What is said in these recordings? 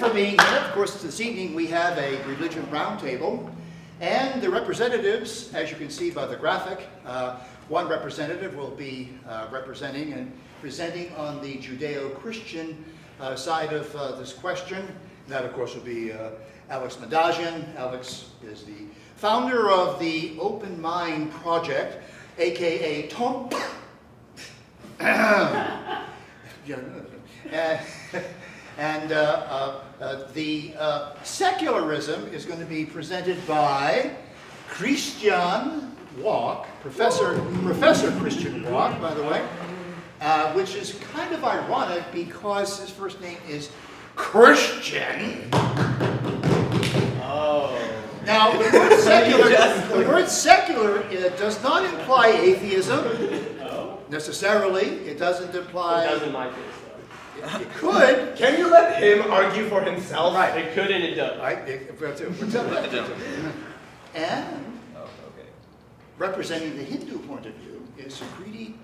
for being here. Of course, this evening we have a religion roundtable, and the representatives, as you can see by the graphic, one representative will be representing and presenting on the Judeo-Christian side of this question. That, of course, will be Alex Madagian. Alex is the founder of the Open Mind Project, aka Tom. And the secularism is going to be presented by Christian Walk, Professor Christian Walk, by the way, which is kind of ironic because his first name is Christian. Oh. Now, the word secular does not imply atheism necessarily. It doesn't imply. It does in my case. It could. Can you let him argue for himself? Right. It could and it does. Right. And representing the Hindu point of view is Sukriti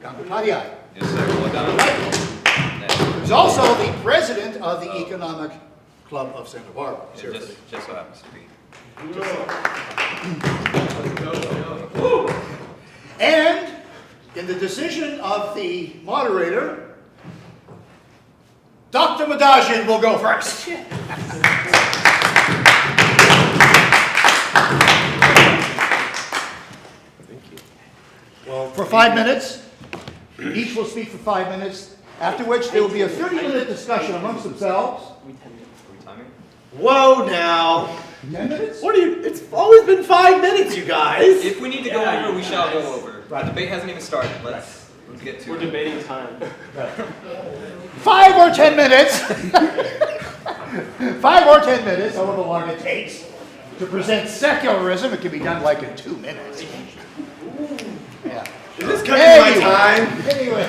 Gangopadhyay. Yes, sir. Well done. Who's also the president of the Economic Club of Santa Barbara. Yeah, just so happens to be. And in the decision of the moderator, Dr. Madagian will go first. Thank you. Well, for 5 minutes. Each will speak for 5 minutes, after which there will be a 30-minute discussion amongst themselves. Are we timing? Whoa now. 10 minutes? What are you? It's always been 5 minutes, you guys. If we need to go over, we shall go over. The debate hasn't even started. Let's get to it. We're debating time. 5 or 10 minutes. 5 or 10 minutes, however long it takes, to present secularism. It can be done like in 2 minutes. Yeah. Is this cutting my time? Anyway,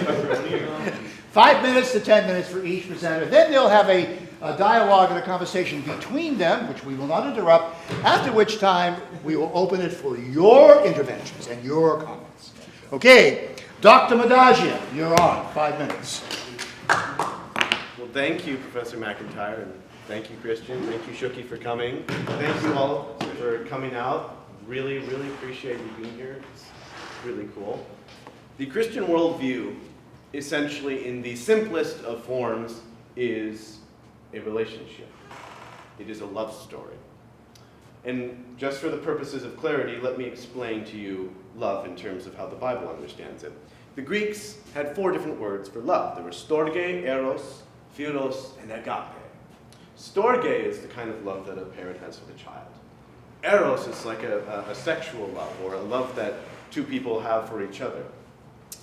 5 minutes to 10 minutes for each presenter. Then they'll have a dialogue and a conversation between them, which we will not interrupt, after which time we will open it for your interventions and your comments. Okay, Dr. Madagian, you're on. 5 minutes. Well, thank you, Professor McIntyre, and thank you, Christian. Thank you, Shuki, for coming. Thank you all for coming out. Really, really appreciate you being here. It's really cool. The Christian worldview, essentially in the simplest of forms, is a relationship. It is a love story. And just for the purposes of clarity, let me explain to you love in terms of how the Bible understands it. The Greeks had 4 different words for love. There were storge, eros, philos, and agape. Storge is the kind of love that a parent has for the child. Eros is like a sexual love, or a love that 2 people have for each other.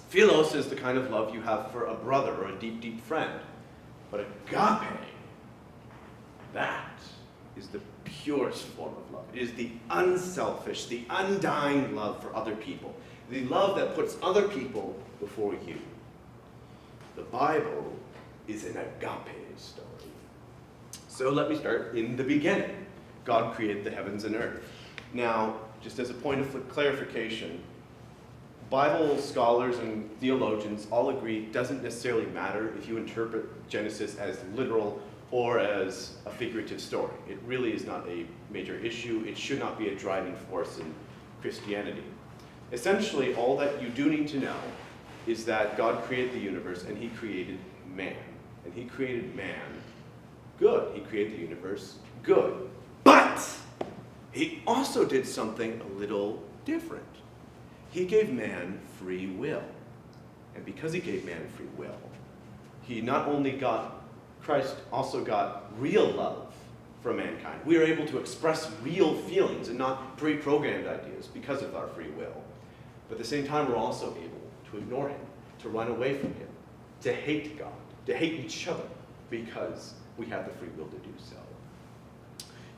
Philos is the kind of love you have for a brother or a deep, deep friend. But agape, that is the purest form of love. It is the unselfish, the undying love for other people. The love that puts other people before you. The Bible is an agape story. So let me start in the beginning. God created the heavens and earth. Now, just as a point of clarification, Bible scholars and theologians all agree it doesn't necessarily matter if you interpret Genesis as literal or as a figurative story. It really is not a major issue. It should not be a driving force in Christianity. Essentially, all that you do need to know is that God created the universe and he created man. And he created man good. He created the universe good. But he also did something a little different. He gave man free will. And because he gave man free will, he not only got, Christ also got real love for mankind. We are able to express real feelings and not pre-programmed ideas because of our free will. But at the same time, we're also able to ignore him, to run away from him, to hate God, to hate each other because we have the free will to do so.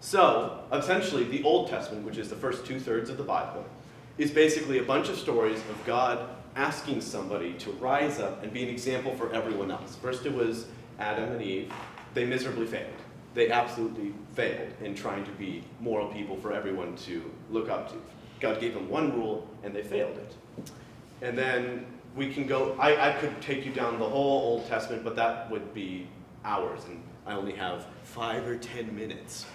So, essentially, the Old Testament, which is the first 2/3 of the Bible, is basically a bunch of stories of God asking somebody to rise up and be an example for everyone else. First it was Adam and Eve. They miserably failed. They absolutely failed in trying to be moral people for everyone to look up to. God gave them one rule, and they failed it. And then we can go, I could take you down the whole Old Testament, but that would be hours, and I only have 5 or 10 minutes.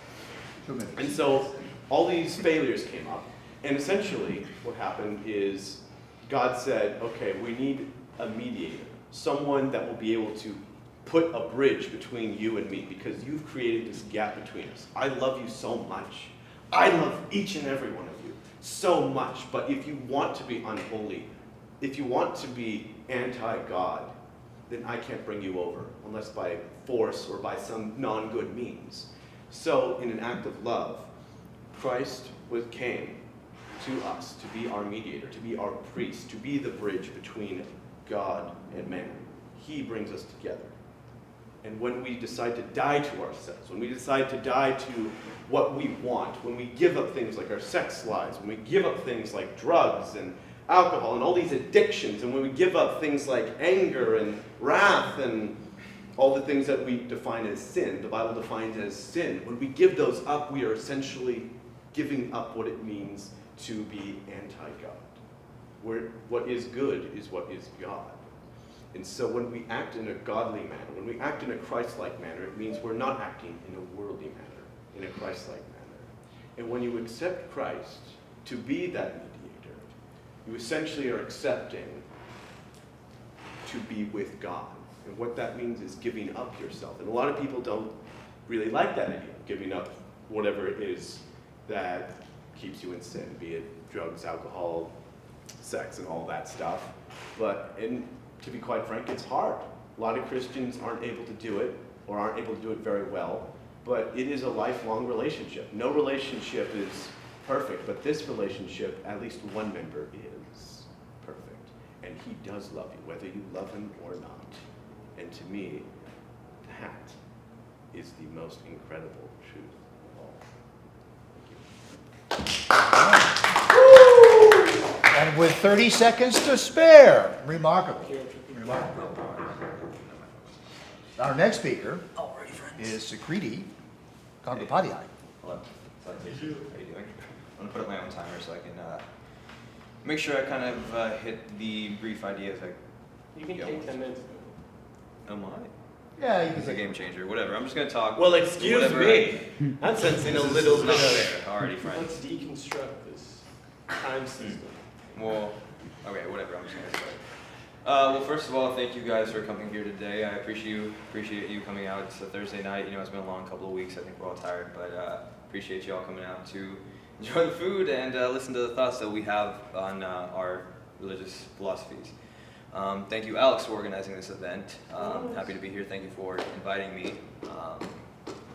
2 minutes. And so all these failures came up. And essentially what happened is God said, okay, we need a mediator, someone that will be able to put a bridge between you and me, because you've created this gap between us. I love you so much. I love each and every one of you so much. But if you want to be unholy, if you want to be anti-God, then I can't bring you over unless by force or by some non-good means. So in an act of love, Christ came to us to be our mediator, to be our priest, to be the bridge between God and man. He brings us together. And when we decide to die to ourselves, when we decide to die to what we want, when we give up things like our sex lives, when we give up things like drugs and alcohol and all these addictions, and when we give up things like anger and wrath and all the things that we define as sin, the Bible defines as sin, when we give those up, we are essentially giving up what it means to be anti-God. Where what is good is what is God. And so when we act in a godly manner, when we act in a Christ-like manner, it means we're not acting in a worldly manner, in a Christ-like manner. And when you accept Christ to be that mediator, you essentially are accepting to be with God. And what that means is giving up yourself. And a lot of people don't really like that idea, giving up whatever it is that keeps you in sin, be it drugs, alcohol, sex, and all that stuff. And to be quite frank, it's hard. A lot of Christians aren't able to do it, or aren't able to do it very well, but it is a lifelong relationship. No relationship is perfect, but this relationship, at least one member is perfect. And he does love you, whether you love him or not. And to me, that is the most incredible truth of all. And with 30 seconds to spare. Remarkable. Remarkable. Our next speaker is Sukriti Gangopadhyay. Hello. How are you doing? I'm going to put up my own timer so I can make sure I kind of hit the brief ideas. You can take 10 minutes. Am I? Yeah, you can It's a say game changer. Whatever. I'm just going to talk. Well, excuse whatever me. I'm sensing a little bit not of... fair. Already, friends. Let's deconstruct this time system. Well, okay, whatever. I'm just going to start. Well, first of all, thank you guys for coming here today. I appreciate you coming out. It's a Thursday night. You know, it's been a long couple of weeks. I think we're all tired, but appreciate you all coming out to enjoy the food and listen to the thoughts that we have on our religious philosophies. Thank you, Alex, for organizing this event. Happy to be here. Thank you for inviting me.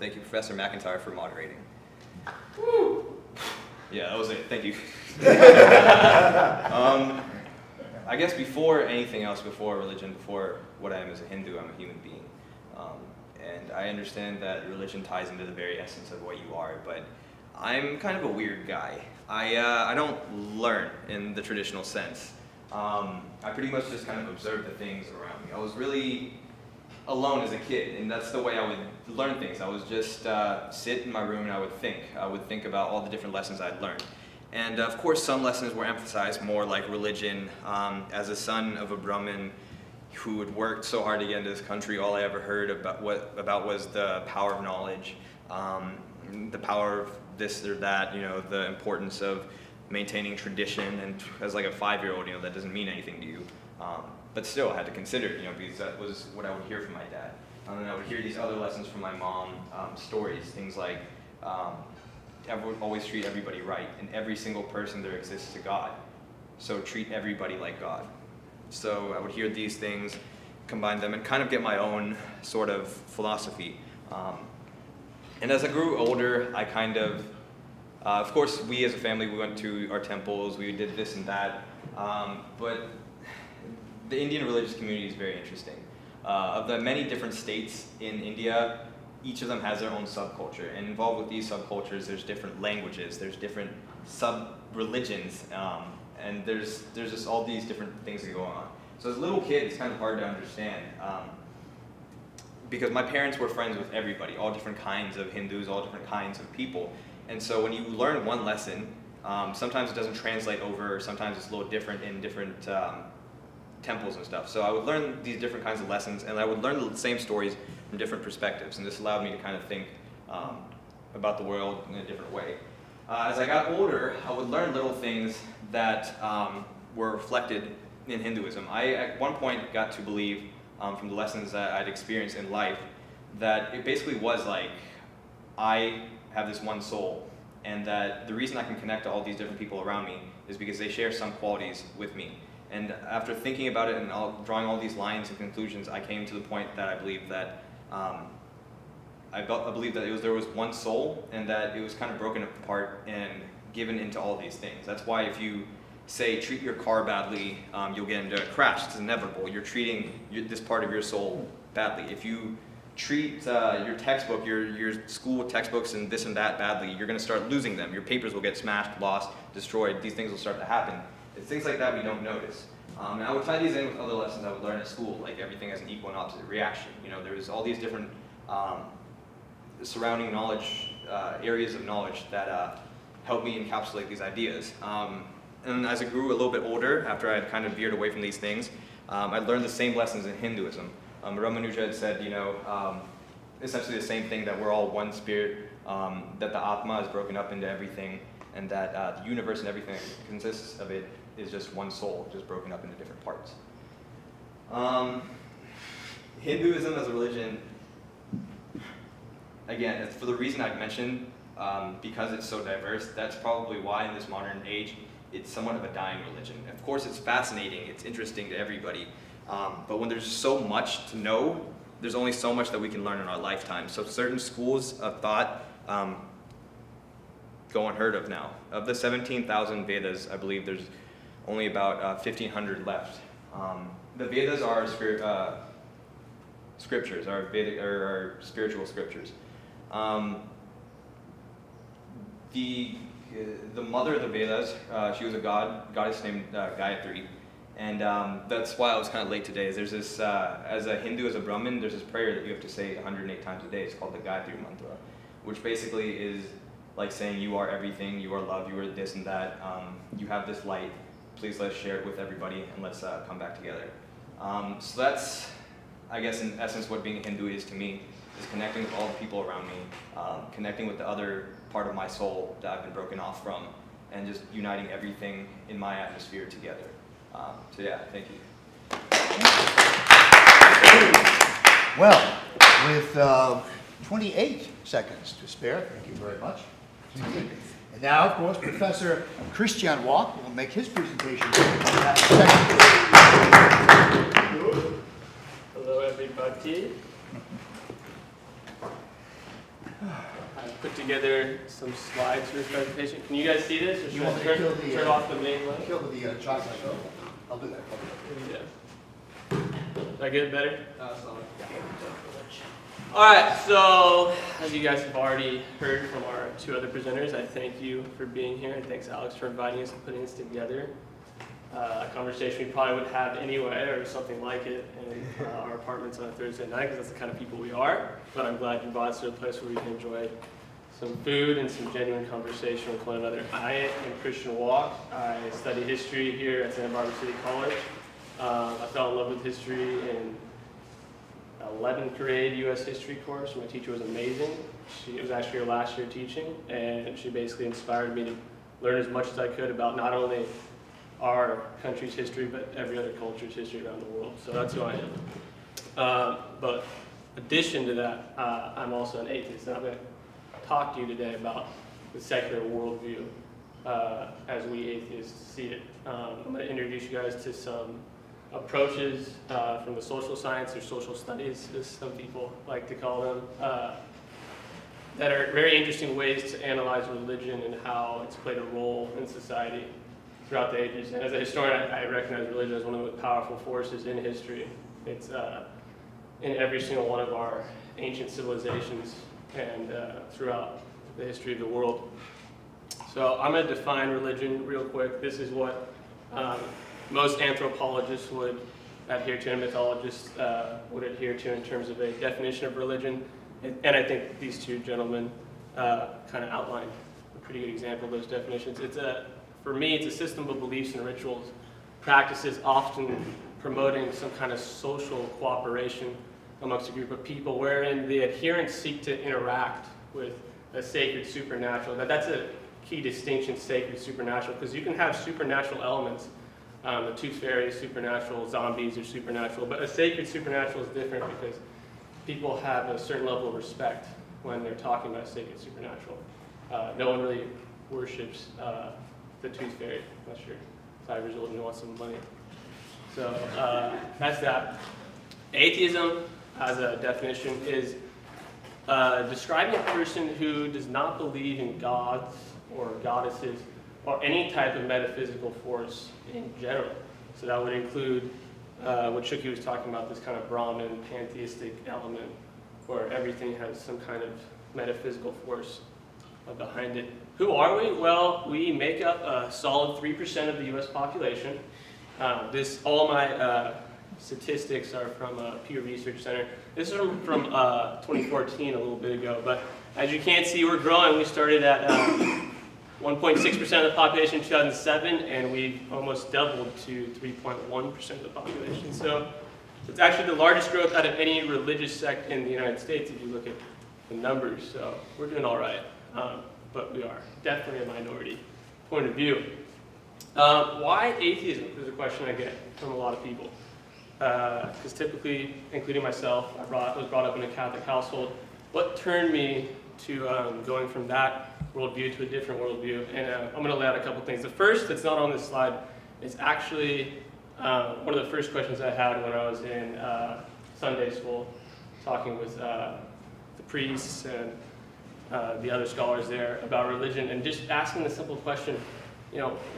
Thank you, Professor McIntyre, for moderating. Yeah, that was it. Thank you. I guess before anything else, before religion, before what I am as a Hindu, I'm a human being. And I understand that religion ties into the very essence of what you are, but I'm kind of a weird guy. I don't learn in the traditional sense. I pretty much just kind of observe the things around me. I was really alone as a kid, and that's the way I would learn things. I was just sit in my room and I would think. I would think about all the different lessons I'd learned. And of course, some lessons were emphasized more, like religion. As a son of a Brahmin who had worked so hard to get into this country, all I ever heard about was the power of knowledge, the power of this or that, you know, the importance of maintaining tradition. And as like a 5-year-old, you know, that doesn't mean anything to you. But still, I had to consider it, you know, because that was what I would hear from my dad. And then I would hear these other lessons from my mom, stories, things like, always treat everybody right, and every single person there exists to God. So treat everybody like God. So I would hear these things, combine them, and kind of get my own sort of philosophy. And as I grew older, I kind of course, we as a family, we went to our temples, we did this and that, but the Indian religious community is very interesting. Of the many different states in India, each of them has their own subculture, and involved with these subcultures, there's different languages, there's different sub-religions, and there's just all these different things that go on. So as a little kid, it's kind of hard to understand, because my parents were friends with everybody, all different kinds of Hindus, all different kinds of people, and so when you learn one lesson, sometimes it doesn't translate over, sometimes it's a little different in different temples and stuff. So I would learn these different kinds of lessons, and I would learn the same stories from different perspectives, and this allowed me to kind of think about the world in a different way. As I got older, I would learn little things that were reflected in Hinduism. I, at one point, got to believe, from the lessons that I'd experienced in life, that it basically was like, I have this one soul, and that the reason I can connect to all these different people around me is because they share some qualities with me. And after thinking about it and drawing all these lines and conclusions, I came to the point that I believe that I believe that there was one soul, and that it was kind of broken apart and given into all these things. That's why if you say treat your car badly, you'll get into a crash. It's inevitable. You're treating this part of your soul badly. If you treat your textbook, your school textbooks and this and that badly, you're going to start losing them. Your papers will get smashed, lost, destroyed. These things will start to happen. It's things like that we don't notice. And I would tie these in with other lessons I would learn at school, like everything has an equal and opposite reaction. You know, there's all these different surrounding knowledge, areas of knowledge that help me encapsulate these ideas. And as I grew a little bit older, after I had kind of veered away from these things, I learned the same lessons in Hinduism. Ramanuja had said, you know, essentially the same thing, that we're all one spirit, that the Atma is broken up into everything, and that the universe and everything that consists of it is just one soul, just broken up into different parts. Hinduism as a religion, again, it's for the reason I've mentioned, because it's so diverse, that's probably why in this modern age, it's somewhat of a dying religion. Of course, it's fascinating, it's interesting to everybody, but when there's so much to know, there's only so much that we can learn in our lifetime. So certain schools of thought go unheard of now. Of the 17,000 Vedas, I believe there's only about 1,500 left. The Vedas are scriptures, are spiritual scriptures. The mother of the Vedas, she was a goddess named Gayatri, and that's why I was kind of late today. There's this, as a Hindu, as a Brahmin, there's this prayer that you have to say 108 times a day. It's called the Gayatri mantra, which basically is like saying you are everything, you are love, you are this and that, you have this light, please let's share it with everybody and let's come back together. So that's, I guess in essence, what being a Hindu is to me, is connecting with all the people around me, connecting with the other part of my soul that I've been broken off from, and just uniting everything in my atmosphere together. So yeah, thank you. Well, with 28 seconds to spare, thank you very much. And now, of course, Professor Christian Walk will make his presentation. Hello, everybody. I put together some slides for this presentation. Can you guys see this? Or should I turn off the main light? Kill the chocolate. I'll do that. Yeah. Did I get it better? All right, so as you guys have already heard from our two other presenters, I thank you for being here, and thanks Alex for inviting us and putting this together. A conversation we probably would have anyway, or something like it, in our apartments on a Thursday night, because that's the kind of people we are. But I'm glad you brought us to a place where we can enjoy some food and some genuine conversation with one another. I am Christian Walk. I study history here at Santa Barbara City College. I fell in love with history in 11th grade U.S. history course. My teacher was amazing. It was actually her last year teaching, and she basically inspired me to learn as much as I could about not only our country's history, but every other culture's history around the world. So that's who I am. But in addition to that, I'm also an atheist, and I'm going to talk to you today about the secular worldview as we atheists see it. I'm going to introduce you guys to some approaches from the social science or social studies, as some people like to call them, that are very interesting ways to analyze religion and how it's played a role in society throughout the ages. And as a historian, I recognize religion as one of the most powerful forces in history. It's in every single one of our ancient civilizations and throughout the history of the world. So I'm going to define religion real quick. This is what most anthropologists would adhere to, and mythologists would adhere to in terms of a definition of religion. And I think these two gentlemen kind of outlined a pretty good example of those definitions. For me, it's a system of beliefs and rituals, practices often promoting some kind of social cooperation amongst a group of people wherein the adherents seek to interact with a sacred supernatural. Now that's a key distinction, sacred supernatural, because you can have supernatural elements. The tooth fairy is supernatural, zombies are supernatural, but a sacred supernatural is different because people have a certain level of respect when they're talking about sacred supernatural. No one really worships the tooth fairy, unless you're 5 years old and you want some money. So that's that. Atheism, as a definition, is describing a person who does not believe in gods or goddesses or any type of metaphysical force in general. So that would include what Shuki was talking about, this kind of Brahman pantheistic element where everything has some kind of metaphysical force behind it. Who are we? Well, we make up a solid 3% of the US population. All my statistics are from Pew Research Center. This is from 2014, a little bit ago, but as you can see, we're growing. We started at 1.6% of the population in 2007, and we've almost doubled to 3.1% of the population. So it's actually the largest growth out of any religious sect in the United States if you look at the numbers. So we're doing all right, but we are definitely a minority point of view. Why atheism is a question I get from a lot of people. Because typically, including myself, I was brought up in a Catholic household. What turned me to going from that worldview to a different worldview? And I'm going to lay out a couple things. The first, that's not on this slide, is actually one of the first questions I had when I was in Sunday school, talking with the priests and the other scholars there about religion, and just asking the simple question,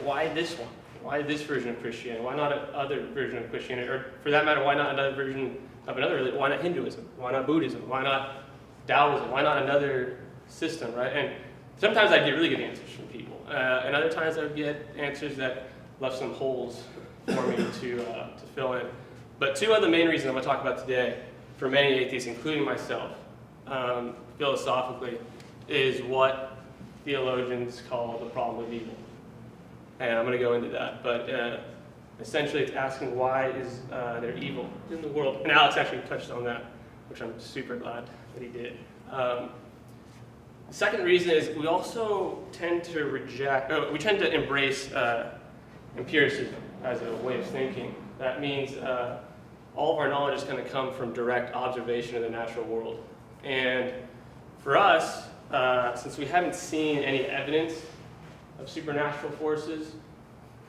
why this one? Why this version of Christianity? Why not another version of Christianity? Or for that matter, why not another version of another religion? Why not Hinduism? Why not Buddhism? Why not Taoism? Why not another system, right? And sometimes I'd get really good answers from people. And other times I would get answers that left some holes for me to fill in. But two of the main reasons I'm going to talk about today, for many atheists, including myself, philosophically, is what theologians call the problem of evil. And I'm going to go into that, but essentially it's asking why is there evil in the world? And Alex actually touched on that, which I'm super glad that he did. The second reason is we also tend to embrace empiricism as a way of thinking. That means all of our knowledge is going to come from direct observation of the natural world. And for us, since we haven't seen any evidence of supernatural forces,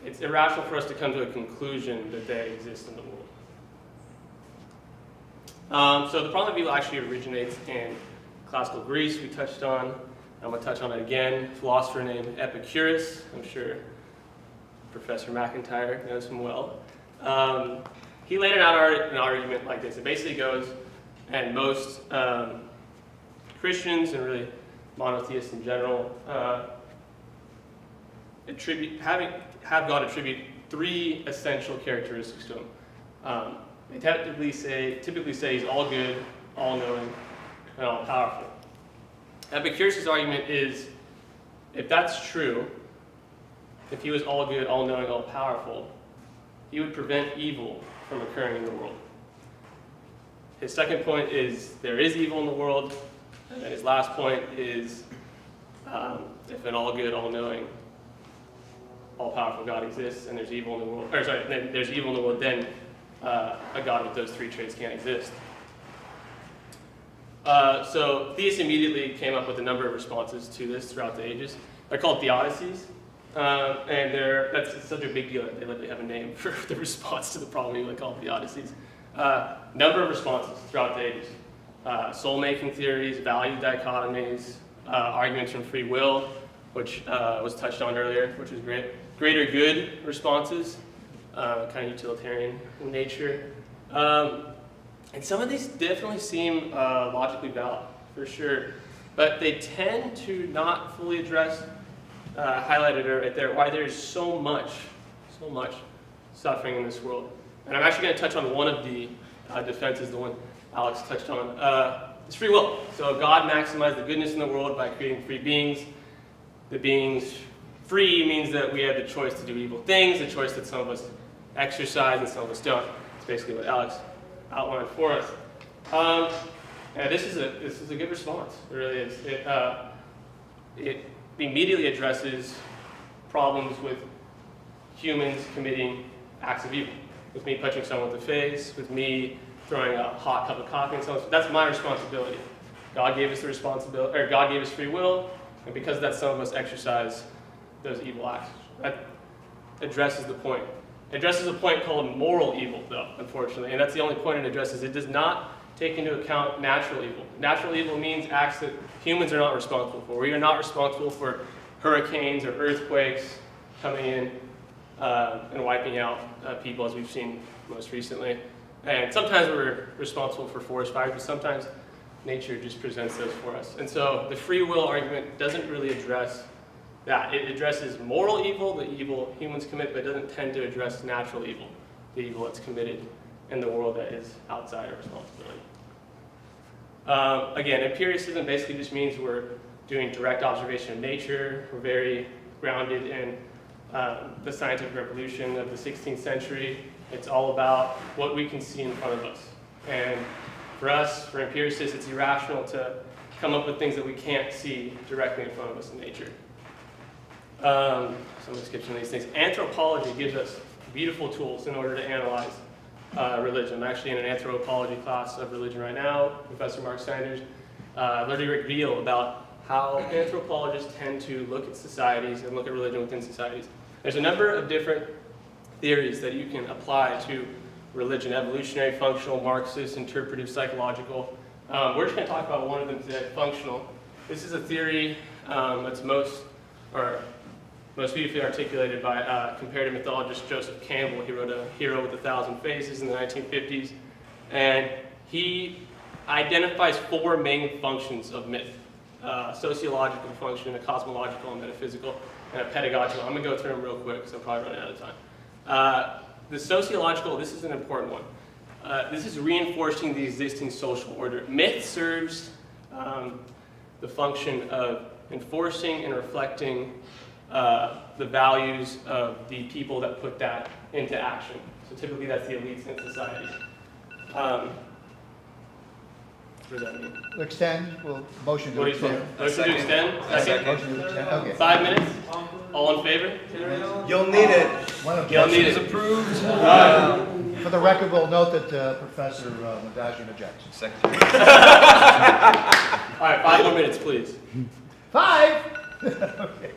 it's irrational for us to come to a conclusion that they exist in the world. So the problem of evil actually originates in classical Greece, we touched on. I'm going to touch on it again. A philosopher named Epicurus, I'm sure Professor McIntyre knows him well. He laid out an argument like this. It basically goes, and most Christians and really monotheists in general have God attribute three essential characteristics to him. They typically say he's all good, all knowing, and all powerful. Epicurus' argument is, if that's true, if he was all good, all knowing, all powerful, he would prevent evil from occurring in the world. His second point is there is evil in the world, and then his last point is if an all good, all knowing, all powerful God exists, and there's evil in the world, there's evil in the world, then a God with those three traits can't exist. So theists immediately came up with a number of responses to this throughout the ages. They're called theodicies, and that's such a big deal that they literally have a name for the response to the problem they call theodicies. Number of responses throughout the ages. Soul-making theories, value dichotomies, arguments from free will, which was touched on earlier, which is great. Greater good responses, kind of utilitarian in nature. And some of these definitely seem logically valid, for sure. But they tend to not fully address, highlighted right there, why there's so much suffering in this world. And I'm actually going to touch on one of the defenses, the one Alex touched on. It's free will. So God maximized the goodness in the world by creating free beings. The beings free means that we have the choice to do evil things, the choice that some of us exercise and some of us don't. It's basically what Alex outlined for us. Yeah, this is a good response. It really is. It immediately addresses problems with humans committing acts of evil. With me punching someone in the face, with me throwing a hot cup of coffee in someone's. That's my responsibility. God gave us the responsibility, or God gave us free will, and because of that, some of us exercise those evil acts. That addresses the point. It addresses a point called moral evil, though, unfortunately, and that's the only point it addresses. It does not take into account natural evil. Natural evil means acts that humans are not responsible for. We are not responsible for hurricanes or earthquakes coming in and wiping out people, as we've seen most recently. And sometimes we're responsible for forest fires, but sometimes nature just presents those for us. And so the free will argument doesn't really address that. It addresses moral evil, the evil humans commit, but it doesn't tend to address natural evil, the evil that's committed in the world that is outside our responsibility. Again, empiricism basically just means we're doing direct observation of nature. We're very grounded in the scientific revolution of the 16th century. It's all about what we can see in front of us. And for us, for empiricists, it's irrational to come up with things that we can't see directly in front of us in nature. So I'm going to skip some of these things. Anthropology gives us beautiful tools in order to analyze religion. I'm actually in an anthropology class of religion right now. Professor Mark Sanders learning a great deal about how anthropologists tend to look at societies and look at religion within societies. There's a number of different theories that you can apply to religion: evolutionary, functional, Marxist, interpretive, psychological. We're just going to talk about one of them today, functional. This is a theory that's most beautifully articulated by comparative mythologist Joseph Campbell. He wrote A Hero with a Thousand Faces in the 1950s. And he identifies four main functions of myth: sociological function, a cosmological, a metaphysical, and a pedagogical. I'm going to go through them real quick because I'm probably running out of time. The sociological, this is an important one. This is reinforcing the existing social order. Myth serves the function of enforcing and reflecting the values of the people that put that into action. So typically that's the elites in society. What does that mean? Extend, we'll motion to What do you say? extend. Motion to extend? Second? Motion to extend, okay. 5 minutes? All in favor? You'll need it. One You'll objection need is it. approved. For the record, we'll note that Professor Madagian objects. Secretary. All right, 5 more minutes, please. 5? Okay.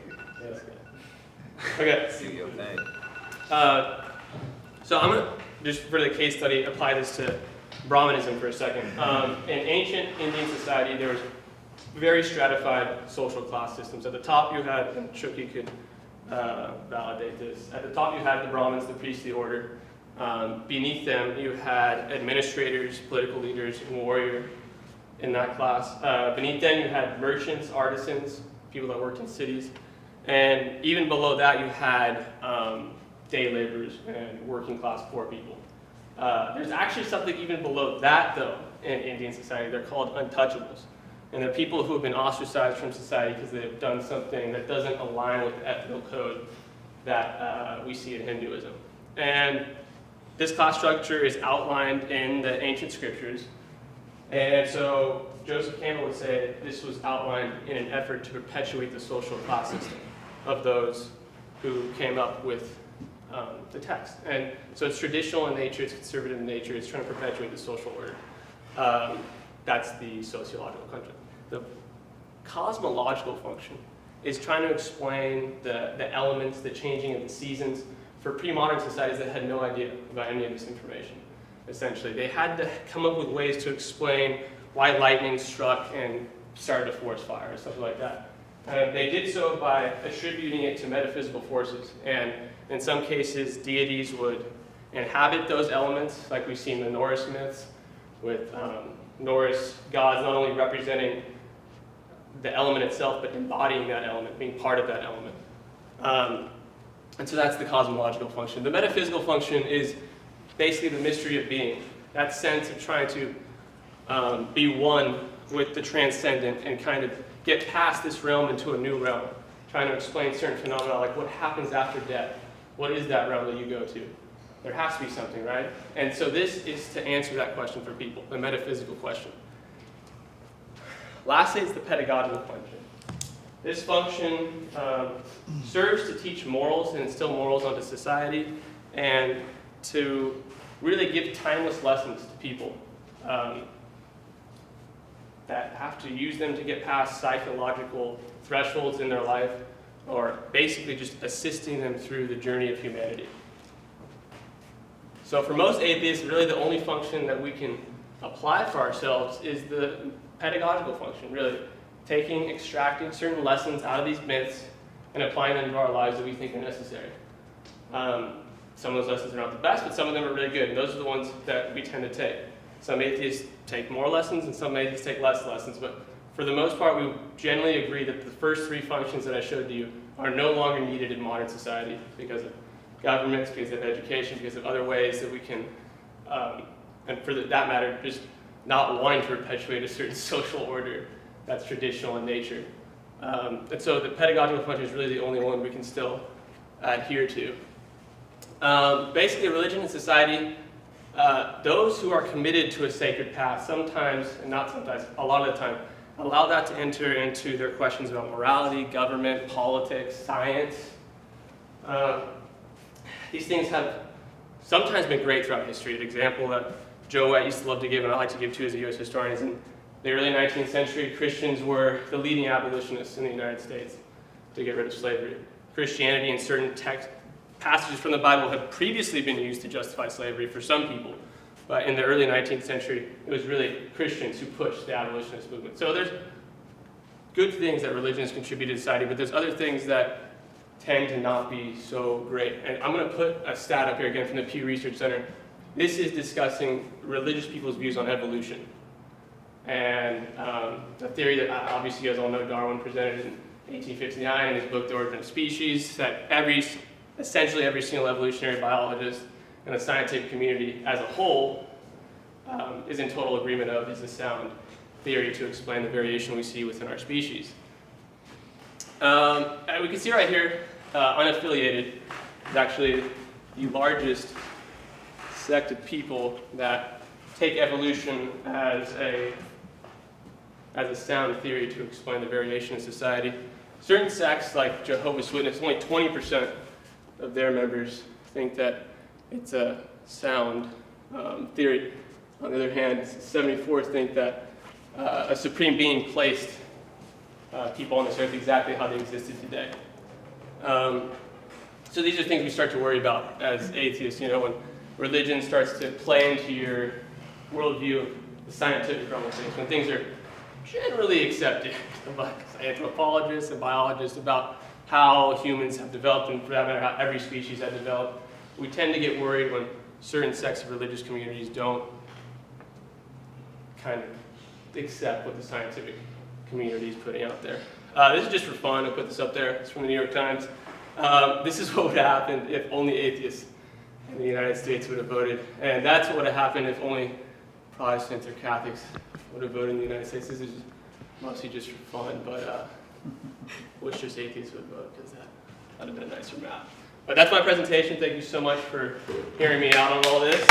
Okay. CEO thing. So I'm going to, just for the case study, apply this to Brahmanism for a second. In ancient Indian society, there was very stratified social class systems. At the top you had, and Shuki could validate this, at the top you had the Brahmins, the priestly order. Beneath them you had administrators, political leaders, and warrior in that class. Beneath them you had merchants, artisans, people that worked in cities. And even below that you had day laborers and working class poor people. There's actually something even below that, though, in Indian society. They're called untouchables. And they're people who have been ostracized from society because they've done something that doesn't align with the ethical code that we see in Hinduism. And this class structure is outlined in the ancient scriptures. And so Joseph Campbell would say this was outlined in an effort to perpetuate the social class system of those who came up with the text. And so it's traditional in nature, it's conservative in nature, it's trying to perpetuate the social order. That's the sociological function. The cosmological function is trying to explain the elements, the changing of the seasons for pre-modern societies that had no idea about any of this information, essentially. They had to come up with ways to explain why lightning struck and started a forest fire or something like that. They did so by attributing it to metaphysical forces, and in some cases deities would inhabit those elements, like we see in the Norse myths, with Norse gods not only representing the element itself, but embodying that element, being part of that element. And so that's the cosmological function. The metaphysical function is basically the mystery of being, that sense of trying to be one with the transcendent and kind of get past this realm into a new realm, trying to explain certain phenomena like what happens after death. What is that realm that you go to? There has to be something, right? And so this is to answer that question for people, the metaphysical question. Lastly, it's the pedagogical function. This function serves to teach morals and instill morals onto society and to really give timeless lessons to people that have to use them to get past psychological thresholds in their life, or basically just assisting them through the journey of humanity. So for most atheists, really the only function that we can apply for ourselves is the pedagogical function, really extracting certain lessons out of these myths and applying them to our lives that we think are necessary. Some of those lessons are not the best, but some of them are really good, and those are the ones that we tend to take. Some atheists take more lessons, and some atheists take less lessons, but for the most part, we generally agree that the first three functions that I showed you are no longer needed in modern society because of governments, because of education, because of other ways that we can, and for that matter, just not wanting to perpetuate a certain social order that's traditional in nature. And so the pedagogical function is really the only one we can still adhere to. Basically, religion and society, those who are committed to a sacred path sometimes, and not sometimes, a lot of the time, allow that to enter into their questions about morality, government, politics, science. These things have sometimes been great throughout history. An example that Joe Wett used to love to give, and I like to give too as a U.S. historian, is in the early 19th century, Christians were the leading abolitionists in the United States to get rid of slavery. Christianity and certain passages from the Bible had previously been used to justify slavery for some people. But in the early 19th century, it was really Christians who pushed the abolitionist movement. So there's good things that religion has contributed to society, but there's other things that tend to not be so great. And I'm going to put a stat up here again from the Pew Research Center. This is discussing religious people's views on evolution. And a theory that obviously you guys all know Darwin presented in 1859 in his book, The Origin of Species, that essentially every single evolutionary biologist and the scientific community as a whole is in total agreement of is a sound theory to explain the variation we see within our species. And we can see right here, unaffiliated is actually the largest sect of people that take evolution as a sound theory to explain the variation in society. Certain sects, like Jehovah's Witnesses, only 20% of their members think that it's a sound theory. On the other hand, 74 think that a supreme being placed people on this earth exactly how they existed today. So these are things we start to worry about as atheists. You know, when religion starts to play into your worldview, the scientific realm of things, when things are generally accepted by anthropologists and biologists about how humans have developed, and for that matter, how every species has developed, we tend to get worried when certain sects of religious communities don't kind of accept what the scientific community is putting out there. This is just for fun. I put this up there. It's from the New York Times. This is what would have happened if only atheists in the United States would have voted. And that's what would have happened if only Protestants or Catholics would have voted in the United States. This is mostly just for fun, but wish just atheists would vote, because that would have been a nicer map. But that's my presentation. Thank you so much for hearing me out on all this.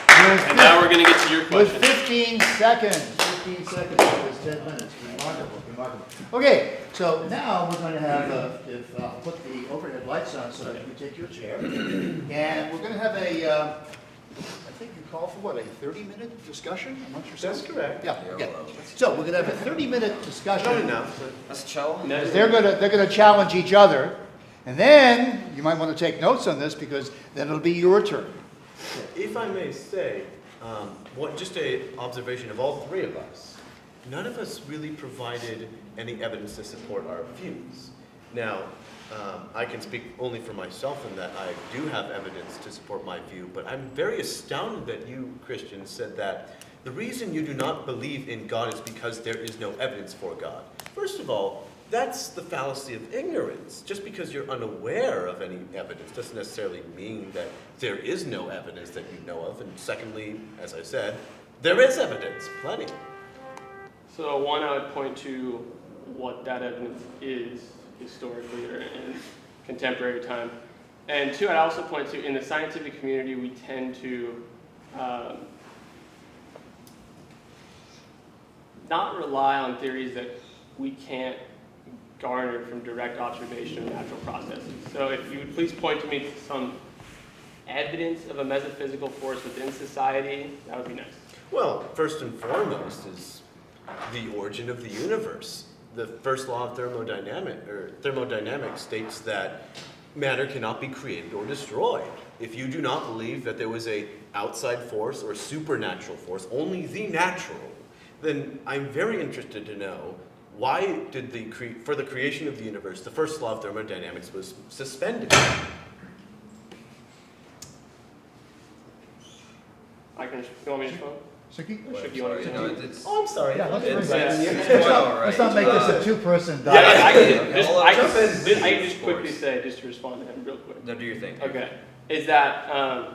And now we're going to get to your questions. With 15 seconds. 15 seconds. It was 10 minutes. Remarkable, remarkable. Okay, so now we're going to have, I'll put the overhead lights on so that you can take your chair. And we're going to have a, I think you call for what, a 30-minute discussion amongst yourselves? That's correct. Yeah, okay. So we're going to have a 30-minute discussion. Not enough, but That's chill. They're going to challenge each other. And then, you might want to take notes on this, because then it'll be your turn. if I may say, just an observation of all three of us, none of us really provided any evidence to support our views. Now, I can speak only for myself in that I do have evidence to support my view, but I'm very astounded that you, Christians, said that the reason you do not believe in God is because there is no evidence for God. First of all, that's the fallacy of ignorance. Just because you're unaware of any evidence doesn't necessarily mean that there is no evidence that you know of. And secondly, as I said, there is evidence, plenty. So one, I would point to what that evidence is historically or in contemporary time. And two, I'd also point to, in the scientific community, we tend to not rely on theories that we can't garner from direct observation of natural processes. So if you would please point to me to some evidence of a metaphysical force within society, that would be nice. Well, first and foremost is the origin of the universe. The first law of thermodynamics states that matter cannot be created or destroyed. If you do not believe that there was a outside force or supernatural force, only the natural, then I'm very interested to know why did for the creation of the universe, the first law of thermodynamics was suspended. You want me to respond? Suki? Or should you want to respond? Oh, I'm sorry. Yeah, let's It's- let's not make this a two-person Yeah, dialogue. I can just quickly say, just to respond to him real quick. No, do your thing. Okay, is that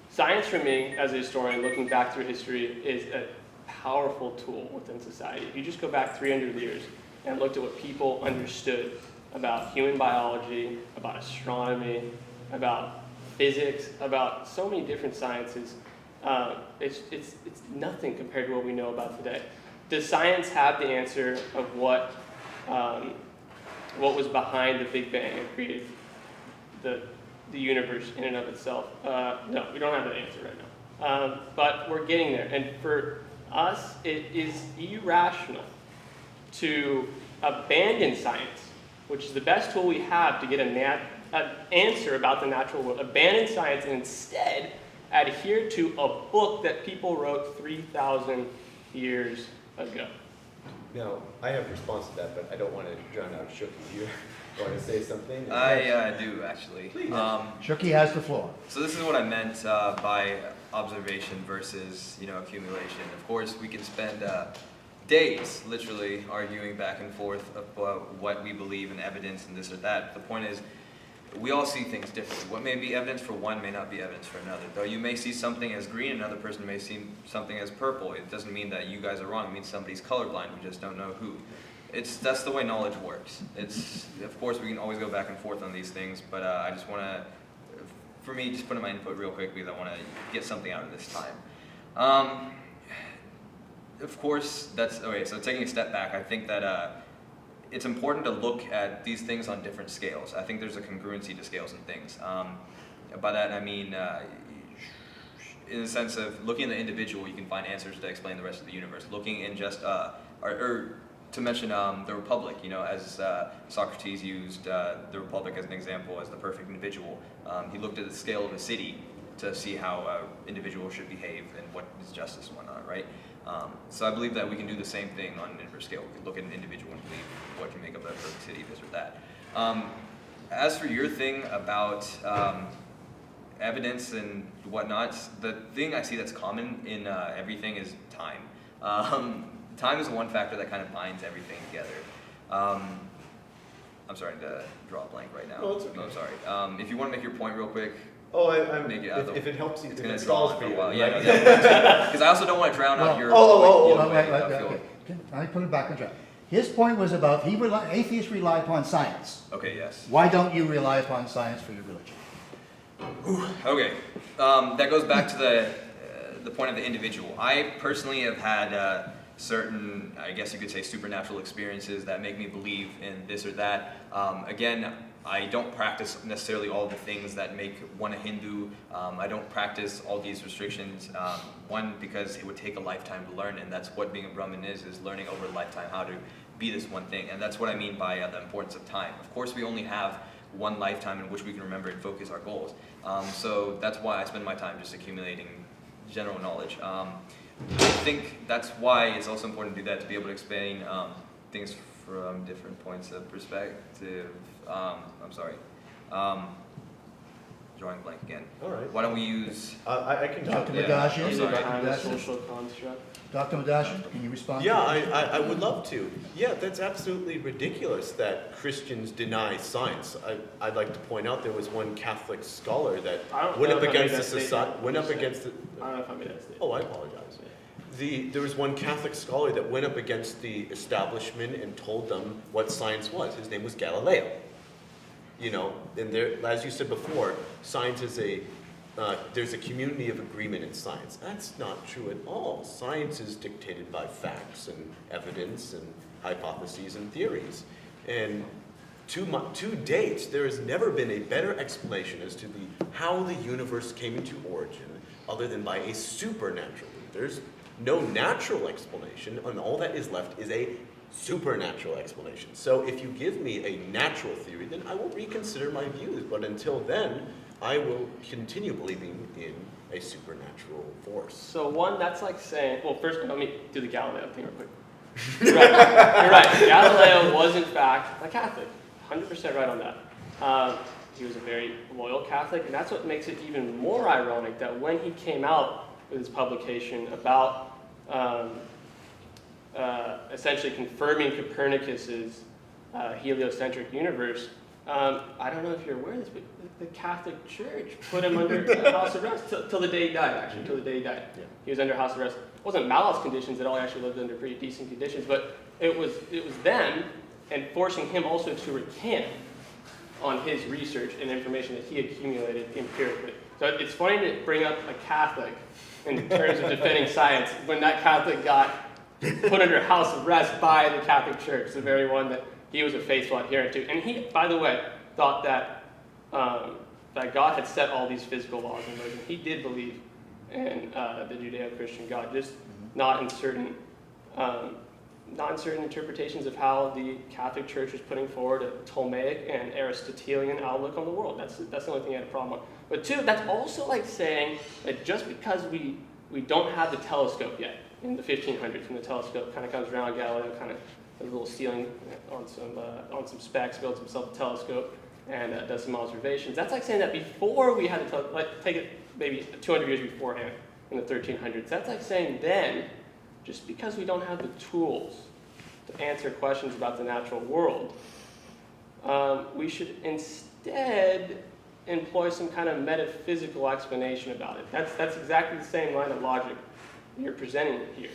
science for me, as a historian, looking back through history, is a powerful tool within society. If you just go back 300 years and looked at what people understood about human biology, about astronomy, about physics, about so many different sciences, it's nothing compared to what we know about today. Does science have the answer of what was behind the Big Bang and created the universe in and of itself? No, we don't have that answer right now. But we're getting there. And for us, it is irrational to abandon science, which is the best tool we have to get an answer about the natural world. Abandon science and instead adhere to a book that people wrote 3,000 years ago. Now, I have a response to that, but I don't want to drown out Shooky. You want to say something? I do, actually. Please. Shuki has the floor. So this is what I meant by observation versus, accumulation. Of course, we can spend days literally arguing back and forth about what we believe in evidence and this or that. The point is, we all see things differently. What may be evidence for one may not be evidence for another. Though you may see something as green, another person may see something as purple. It doesn't mean that you guys are wrong. It means somebody's colorblind. We just don't know who. That's the way knowledge works. Of course, we can always go back and forth on these things, but I just want to, for me, just put in my input real quick because I want to get something out of this time. Of course, okay, so taking a step back, I think that it's important to look at these things on different scales. I think there's a congruency to scales and things. By that I mean, in the sense of looking at the individual, you can find answers to explain the rest of the universe. Looking in just, or to mention the Republic, as Socrates used the Republic as an example, as the perfect individual. He looked at the scale of a city to see how an individual should behave and what is justice and whatnot, right? So I believe that we can do the same thing on an inverse scale. We can look at an individual and believe what can make up a perfect city, this or that. As for your thing about evidence and whatnot, the thing I see that's common in everything is time. Time is one factor that kind of binds everything together. I'm starting to draw a blank right now. Oh, it's okay. No, sorry. If you want to make your point real quick, I'm make it if it helps you, it's if going it to draw stalls on for for you. a while. right? Yeah, because I also don't want to drown out your Oh, point. wait, okay. Can I put it back on track? His point was about atheists rely upon science. Okay, yes. Why don't you rely upon science for your religion? Okay, that goes back to the point of the individual. I personally have had certain, I guess you could say, supernatural experiences that make me believe in this or that. Again, I don't practice necessarily all the things that make one a Hindu. I don't practice all these restrictions. One, because it would take a lifetime to learn, and that's what being a Brahmin is learning over a lifetime how to be this one thing. And that's what I mean by the importance of time. Of course, we only have one lifetime in which we can remember and focus our goals. So that's why I spend my time just accumulating general knowledge. I think that's why it's also important to do that, to be able to explain things from different points of perspective. I'm sorry. Drawing a blank again. All right. Why don't we use... I can Dr. Yeah, Madashian? I'm sorry. Time is Dr. social construct. Madashian, can you respond? Yeah, I would love to. Yeah, that's absolutely ridiculous that Christians deny science. I'd like to point out there was one Catholic scholar that I don't went know up if I made against that the society. statement. Went up against the. I don't know if I made that statement. Oh, I apologize. There was one Catholic scholar that went up against the establishment and told them what science was. His name was Galileo. And there, as you said before, science is there's a community of agreement in science. That's not true at all. Science is dictated by facts and evidence and hypotheses and theories. And to date, there has never been a better explanation as to how the universe came into origin other than by a supernatural. There's no natural explanation, and all that is left is a supernatural explanation. So if you give me a natural theory, then I will reconsider my views. But until then, I will continue believing in a supernatural force. So one, that's like saying, well, first let me do the Galileo thing real quick. You're right. Galileo was in fact a Catholic. 100% right on that. He was a very loyal Catholic, and that's what makes it even more ironic that when he came out with his publication about essentially confirming Copernicus's heliocentric universe, I don't know if you're aware of this, but the Catholic Church put him under house arrest till the day he died, actually, till the day he died. Yeah. He was under house arrest. It wasn't malice conditions at all, he actually lived under pretty decent conditions, but it was them and forcing him also to recant on his research and information that he accumulated empirically. So it's funny to bring up a Catholic in terms of defending science when that Catholic got put under house arrest by the Catholic Church, the very one that he was a faithful adherent to. And he, by the way, thought that that God had set all these physical laws in motion. He did believe in the Judeo-Christian God, just not in certain interpretations of how the Catholic Church was putting forward a Ptolemaic and Aristotelian outlook on the world. That's the only thing I had a problem with. But two, that's also like saying that just because we don't have the telescope yet in the 1500s, when the telescope kind of comes around, Galileo kind of a little ceiling on some specs, builds himself a telescope, and does some observations. That's like saying that before we had take it maybe 200 years beforehand in the 1300s. That's like saying then, just because we don't have the tools to answer questions about the natural world, we should instead employ some kind of metaphysical explanation about it. That's exactly the same line of logic you're presenting here.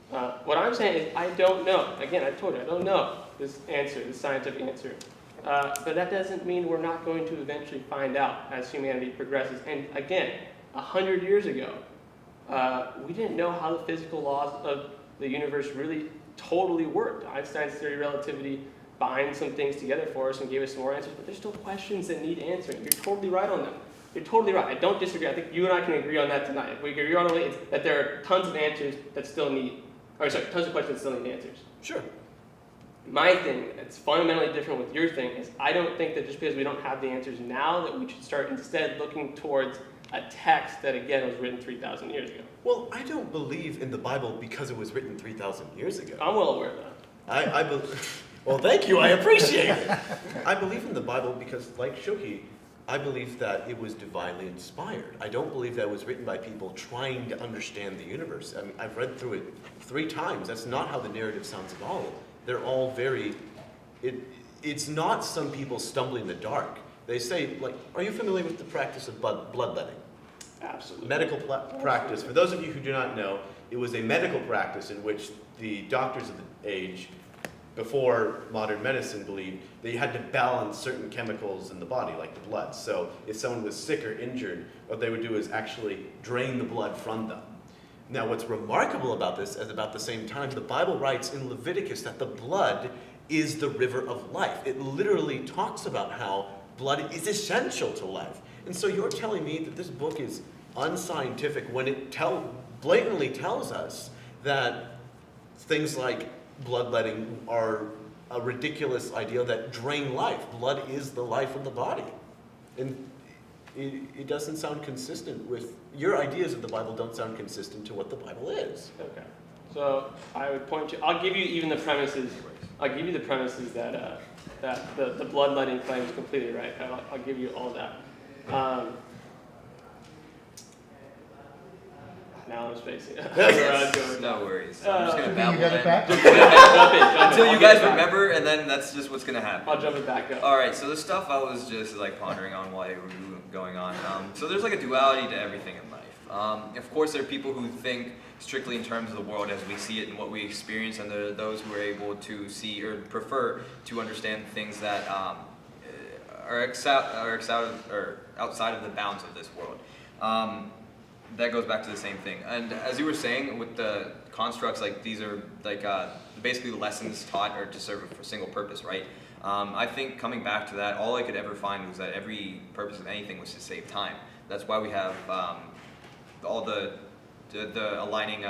What I'm saying is I don't know. Again, I told you, I don't know this answer, this scientific answer. But that doesn't mean we're not going to eventually find out as humanity progresses. And again, 100 years ago, we didn't know how the physical laws of the universe really totally worked. Einstein's theory of relativity binds some things together for us and gave us some more answers, but there's still questions that need answering. You're totally right on them. You're totally right. I don't disagree. I think you and I can agree on that tonight. If we agree on it, that there are tons of answers that still need, tons of questions that still need answers. Sure. My thing, that's fundamentally different with your thing, is I don't think that just because we don't have the answers now that we should start instead looking towards a text that, again, was written 3,000 years ago. Well, I don't believe in the Bible because it was written 3,000 years ago. I'm well aware of that. Well, thank you. I appreciate it. I believe in the Bible because, like Shoki, I believe that it was divinely inspired. I don't believe that it was written by people trying to understand the universe. I mean, I've read through it 3 times. That's not how the narrative sounds at all. They're all very... It's not some people stumbling in the dark. They say, like, are you familiar with the practice of bloodletting? Absolutely. Medical practice. For those of you who do not know, it was a medical practice in which the doctors of the age, before modern medicine, believed they had to balance certain chemicals in the body, like the blood. So if someone was sick or injured, what they would do is actually drain the blood from them. Now, what's remarkable about this is about the same time, the Bible writes in Leviticus that the blood is the river of life. It literally talks about how blood is essential to life. And so you're telling me that this book is unscientific when it blatantly tells us that things like bloodletting are a ridiculous idea that drain life. Blood is the life of the body. And it doesn't sound consistent with, your ideas of the Bible don't sound consistent to what the Bible is. Okay. So I would point you, I'll give you even the premises, that the bloodletting claim is completely right. I'll give you all that. Now I'm spacing. No worries. I'm just going to You babble got it back? Jump in. until you I'll guys get it back. remember, and then that's just what's going to happen. I'll jump it back up. All right, so the stuff I was just like pondering on while you were going on. So there's like a duality to everything in life. Of course, there are people who think strictly in terms of the world as we see it and what we experience, and there are those who are able to see or prefer to understand things that outside of the bounds of this world. That goes back to the same thing. And as you were saying, with the constructs, like these are like basically lessons taught are to serve a single purpose, right? I think coming back to that, all I could ever find was that every purpose of anything was to save time. That's why we have all the aligning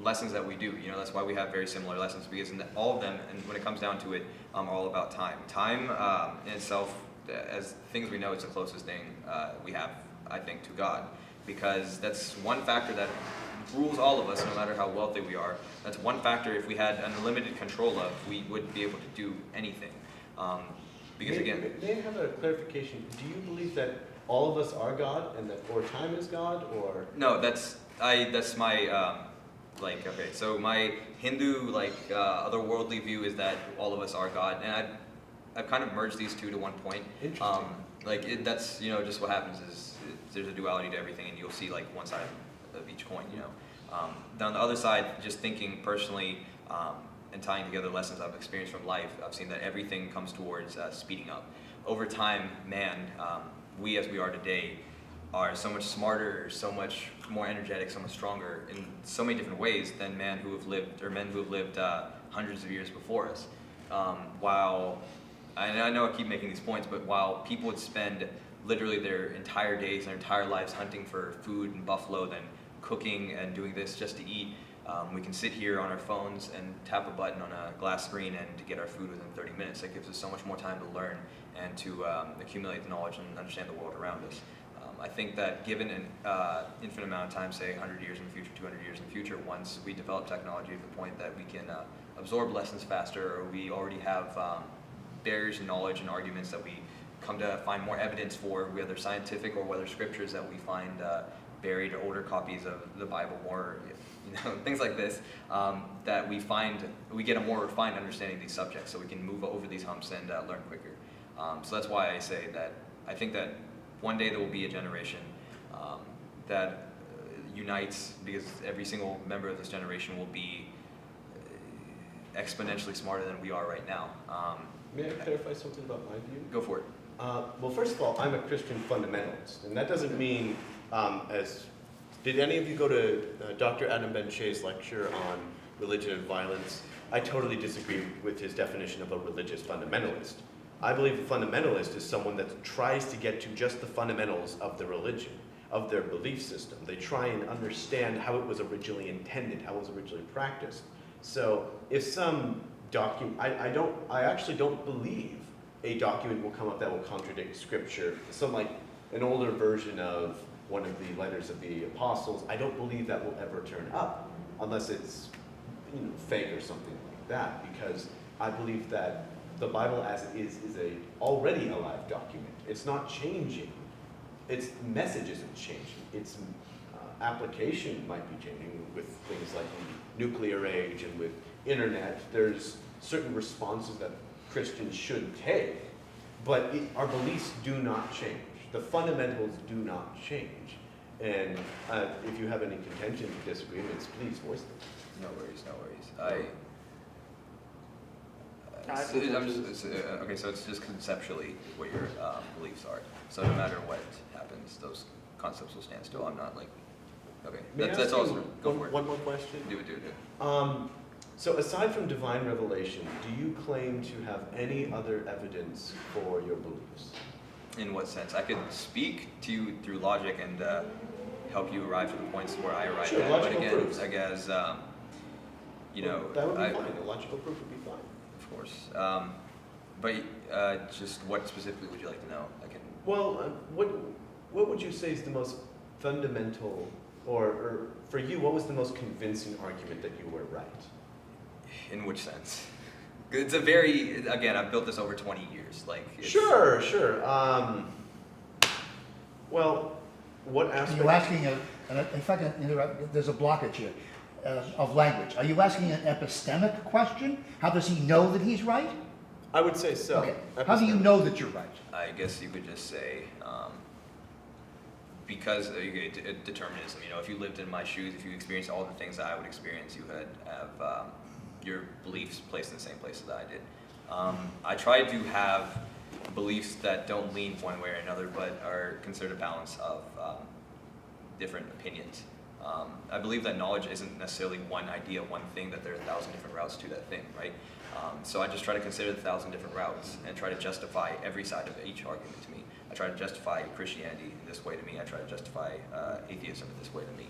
lessons that we do. You know, that's why we have very similar lessons, because all of them, and when it comes down to it, are all about time. Time in itself, as things we know, it's the closest thing we have, I think, to God, because that's one factor that rules all of us, no matter how wealthy we are. That's one factor, if we had unlimited control of, we would be able to do anything. Because again, may I have a clarification? Do you believe that all of us are God, and that or time is God, or no, that's my okay. So my Hindu otherworldly view is that all of us are God, and I've kind of merged these two to one point. Interesting. That's just what happens is there's a duality to everything, and you'll see like one side of each coin. Then on the other side, just thinking personally and tying together lessons I've experienced from life, I've seen that everything comes towards speeding up. Over time, man, we as we are today are so much smarter, so much more energetic, so much stronger in so many different ways than men who have lived hundreds of years before us. While I know I keep making these points, but while people would spend literally their entire days, their entire lives hunting for food and buffalo, then cooking and doing this just to eat, we can sit here on our phones and tap a button on a glass screen and to get our food within 30 minutes. That gives us so much more time to learn and to accumulate the knowledge and understand the world around us. I think that given an infinite amount of time, say 100 years in the future, 200 years in the future, once we develop technology to the point that we can absorb lessons faster, or we already have barriers in knowledge and arguments that we come to find more evidence for, whether scientific or whether scriptures that we find buried or older copies of the Bible, more things like this, that we get a more refined understanding of these subjects, so we can move over these humps and learn quicker. So that's why I say that I think that one day there will be a generation that unites, because every single member of this generation will be exponentially smarter than we are right now. May I clarify something about my view? Go for it. Well, first of all, I'm a Christian fundamentalist, and that doesn't mean did any of you go to Dr. Adam Ben-Shay's lecture on religion and violence? I totally disagree with his definition of a religious fundamentalist. I believe a fundamentalist is someone that tries to get to just the fundamentals of the religion, of their belief system. They try and understand how it was originally intended, how it was originally practiced. So if some document, I actually don't believe a document will come up that will contradict scripture. Some like an older version of one of the letters of the apostles, I don't believe that will ever turn up unless it's fake or something like that, because I believe that the Bible as it is already a live document. It's not changing. Its message isn't changing. Its application might be changing with things like the nuclear age and with internet. There's certain responses that Christians should take, but our beliefs do not change. The fundamentals do not change. And if you have any contentions or disagreements, please voice them. No worries. Okay, so it's just conceptually what your beliefs are. So no matter what happens, those concepts will stand still. I'm not like, okay, that's awesome. Go for it. One more question? Do it. So aside from divine revelation, do you claim to have any other evidence for your beliefs? In what sense? I could speak to you through logic and help you arrive to the points where I arrive at. But again, proofs. I guess, that would be fine. A logical proof would be fine. Of course. But just what specifically would you like to know? I can. Well, what would you say is the most fundamental, or for you, what was the most convincing argument that you were right? In which sense? It's again, I've built this over 20 years. Sure. Well, what aspect? Are you asking, if I can interrupt, there's a blockage here of language. Are you asking an epistemic question? How does he know that he's right? I would say so. Okay. How do you know that you're right? I guess you could just say, because determinism. If you lived in my shoes, if you experienced all the things that I would experience, you would have your beliefs placed in the same place that I did. I tried to have beliefs that don't lean one way or another, but are considered a balance of different opinions. I believe that knowledge isn't necessarily one idea, one thing, that there are 1,000 different routes to that thing, right? So I just try to consider the 1,000 different routes and try to justify every side of each argument to me. I try to justify Christianity in this way to me. I try to justify atheism in this way to me.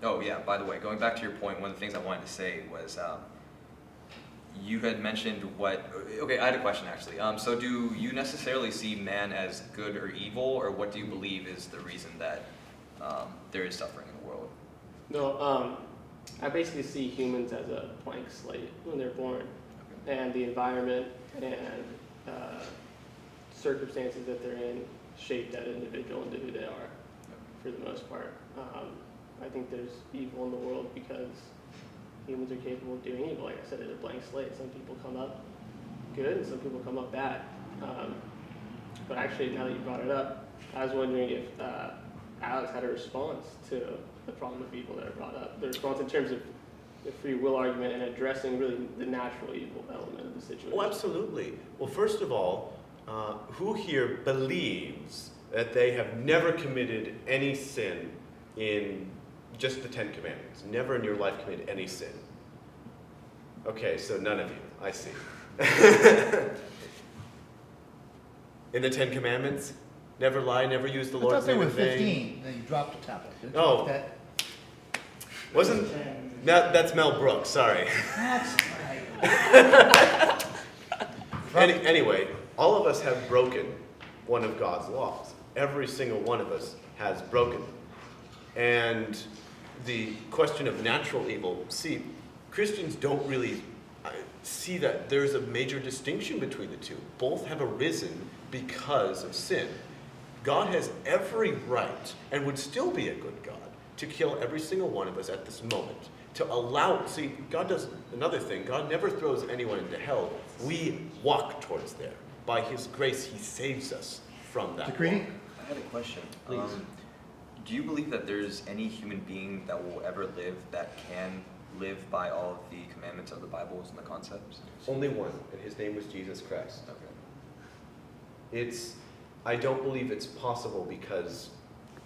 Oh yeah, by the way, going back to your point, one of the things I wanted to say was you had mentioned okay, I had a question actually. So do you necessarily see man as good or evil, or what do you believe is the reason that there is suffering in the world? No, I basically see humans as a blank slate when they're born, and the environment and circumstances that they're in shape that individual into who they are, for the most part. I think there's evil in the world because humans are capable of doing evil. Like I said, it's a blank slate. Some people come up good and some people come up bad. But actually, now that you brought it up, I was wondering if Alex had a response to the problem of evil that I brought up. The response in terms of the free will argument and addressing really the natural evil element of the situation. Oh, absolutely. Well, first of all, who here believes that they have never committed any sin in just the 10 Commandments? Never in your life committed any sin? Okay, so none of you. I see. In the 10 Commandments? Never lie, never use the I Lord's thought there name were in vain. 15, then you dropped a tablet. Didn't you? Oh. That- That's Mel Brooks, sorry. That's right. Anyway, all of us have broken one of God's laws. Every single one of us has broken them. And the question of natural evil, see, Christians don't really see that there's a major distinction between the two. Both have arisen because of sin. God has every right, and would still be a good God, to kill every single one of us at this moment. To allow, see, God does another thing. God never throws anyone into hell. We walk towards there. By His grace, He saves us from that. Decree? I had a question. Please. Do you believe that there's any human being that will ever live that can live by all of the commandments of the Bible and the concepts? Only one, and His name was Jesus Christ. Okay. I don't believe it's possible because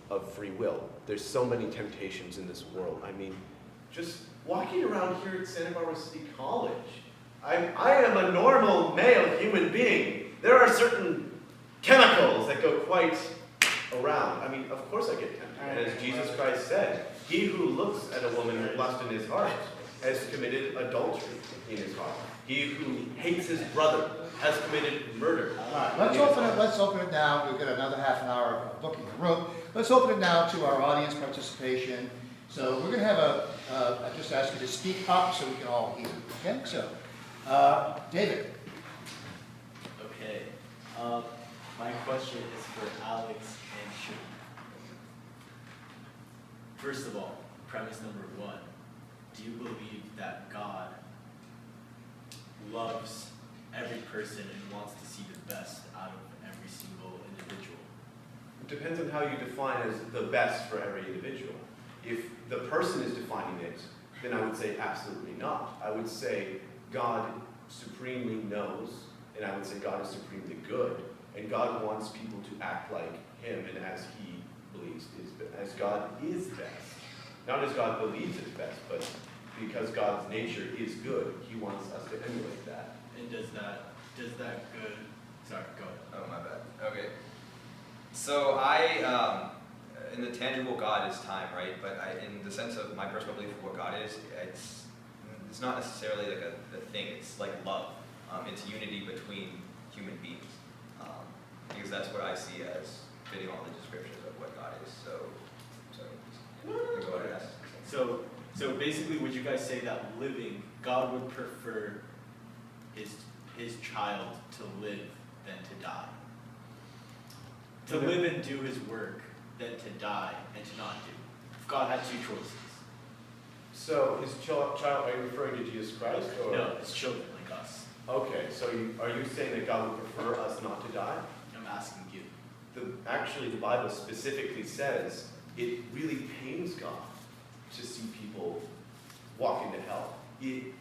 of free will. There's so many temptations in this world. I mean, just walking around here at Santa Barbara City College, I am a normal male human being. There are certain chemicals that go quite around. I mean, of course I get tempted. And as Jesus Christ said, he who looks at a woman with lust in his heart has committed adultery in his heart. He who hates his brother has committed murder. All right, let's open it now. We've got another half an hour of booking the room. Let's open it now to our audience participation. So we're going to have I just ask you to speak up so we can all hear. Okay, so David. Okay. My question is for Alex and Shu. First of all, premise number one, do you believe that God loves every person and wants to see the best out of every single individual? It depends on how you define as the best for every individual. If the person is defining it, then I would say absolutely not. I would say God supremely knows, and I would say God is supremely good, and God wants people to act like Him and as He believes as God is best. Not as God believes is best, but because God's nature is good, He wants us to emulate that. And does that good? Sorry, go ahead. Oh, my bad. Okay. So in the tangible God is time, right? But in the sense of my personal belief of what God is, it's not necessarily like a thing. It's like love. It's unity between human beings. Because that's what I see as fitting all the descriptions of what God is. So go ahead and ask. So basically, would you guys say that God would prefer his child to live than to die? To live and do his work than to die and to not do. If God had two choices. So his child, are you referring to Jesus Christ? Or? No, it's children like us. Okay, so are you saying that God would prefer us not to die? I'm asking you. Actually, the Bible specifically says it really pains God to see people walk into hell. It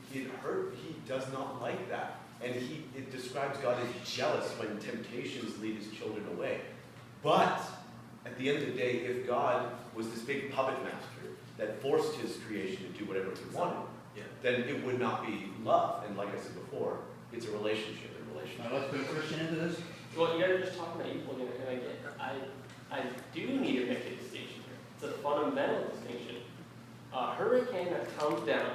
hurt. He does not like that. And it describes God as jealous when temptations lead his children away. But at the end of the day, if God was this big puppet master that forced his creation to do whatever he wanted, then it would not be love. And like I said before, it's a relationship. Now let's put a Christian into this. Well, you guys are just talking about equal here, and I do need to make a distinction here. It's a fundamental distinction. A hurricane that comes down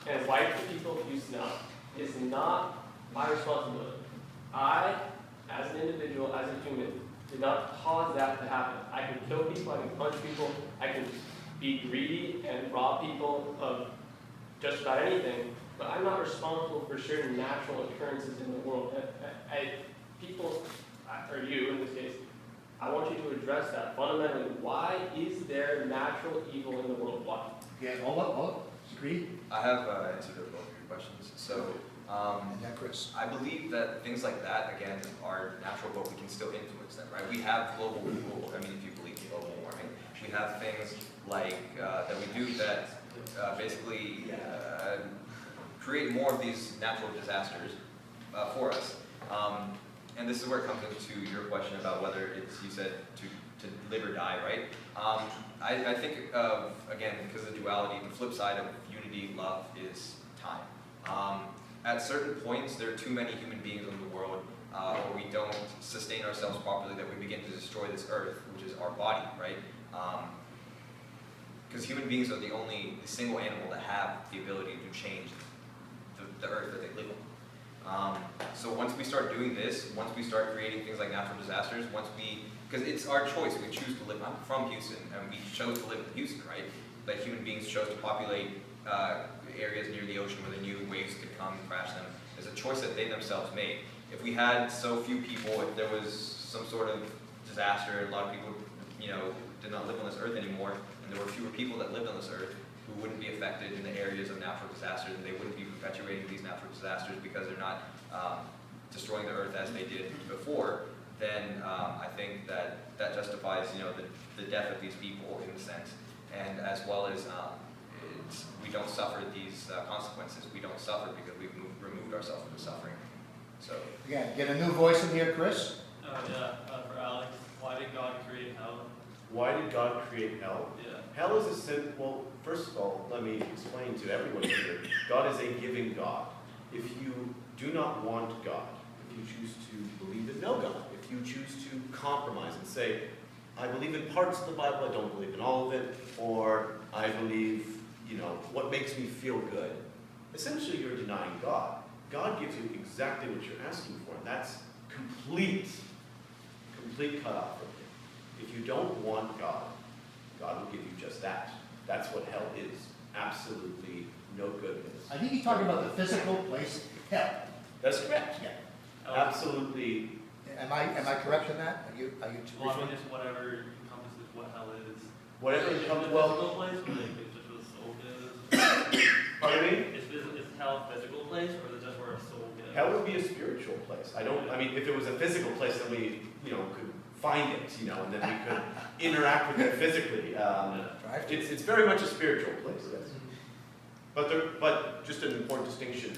and wipes the people of Houston out is not my responsibility. I, as an individual, as a human, did not cause that to happen. I can kill people, I can punch people, I can be greedy and rob people of just about anything, but I'm not responsible for certain natural occurrences in the world. People, or you in this case, I want you to address that fundamentally. Why is there natural evil in the world? Why? Okay, hold up, agreed? I have answered both of your questions. So, And then Chris. I believe that things like that, again, are natural, but we can still influence them, right? We have global, I mean, if you believe in global warming, we have things like, that we do that basically create more of these natural disasters for us. And this is where it comes into your question about whether it's, you said, to live or die, right? I think of, again, because of the duality, the flip side of unity, love is time. At certain points, there are too many human beings in the world, or we don't sustain ourselves properly, that we begin to destroy this earth, which is our body, right? Because human beings are the single animal that have the ability to change the earth that they live on. So once we start doing this, once we start creating things like natural disasters, because it's our choice, we choose to live, I'm from Houston, and we chose to live in Houston, right? That human beings chose to populate areas near the ocean where they knew waves could come and crash them. It's a choice that they themselves made. If we had so few people, if there was some sort of disaster, a lot of people, did not live on this earth anymore, and there were fewer people that lived on this earth who wouldn't be affected in the areas of natural disasters, and they wouldn't be perpetuating these natural disasters because they're not destroying the earth as they did before, then I think that justifies, the death of these people in a sense, and as well as we don't suffer these consequences. We don't suffer because we've removed ourselves from the suffering. So Again, get a new voice in here, Chris. For Alex, why did God create hell? Why did God create hell? Yeah. Hell is a sin. Well, first of all, let me explain to everyone here. God is a giving God. If you do not want God, if you choose to believe in no God, if you choose to compromise and say, I believe in parts of the Bible, I don't believe in all of it, or I believe, what makes me feel good, essentially you're denying God. God gives you exactly what you're asking for, and that's complete cutoff from Him. If you don't want God, God will give you just that. That's what hell is. Absolutely no goodness. I think he's talking about the physical place, hell. That's correct. Yeah. Absolutely. Am I correct in that? Are you Well, I mean, it's whatever encompasses what hell is. Whatever Is it comes, a well, physical place, or like it's just where the soul is? pardon me? Is hell a physical place, or is it just where a soul is? Hell would be a spiritual place. If it was a physical place, then we, could find it, and then we could interact with it physically. It's very much a spiritual place, yes. But just an important distinction,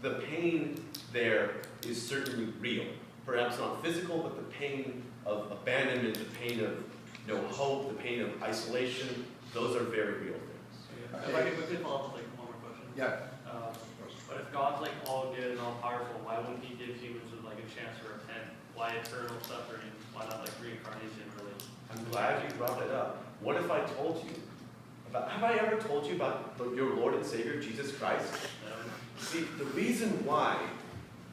the pain there is certainly real. Perhaps not physical, but the pain of abandonment, the pain of no hope, the pain of isolation, those are very real things. If I could quickly follow up with one more question. Yeah. But if God's all good and all powerful, why wouldn't He give humans a chance to repent? Why eternal suffering? Why not reincarnation? Really? I'm glad you brought that up. What if I told you have I ever told you about your Lord and Savior, Jesus Christ? See, the reason why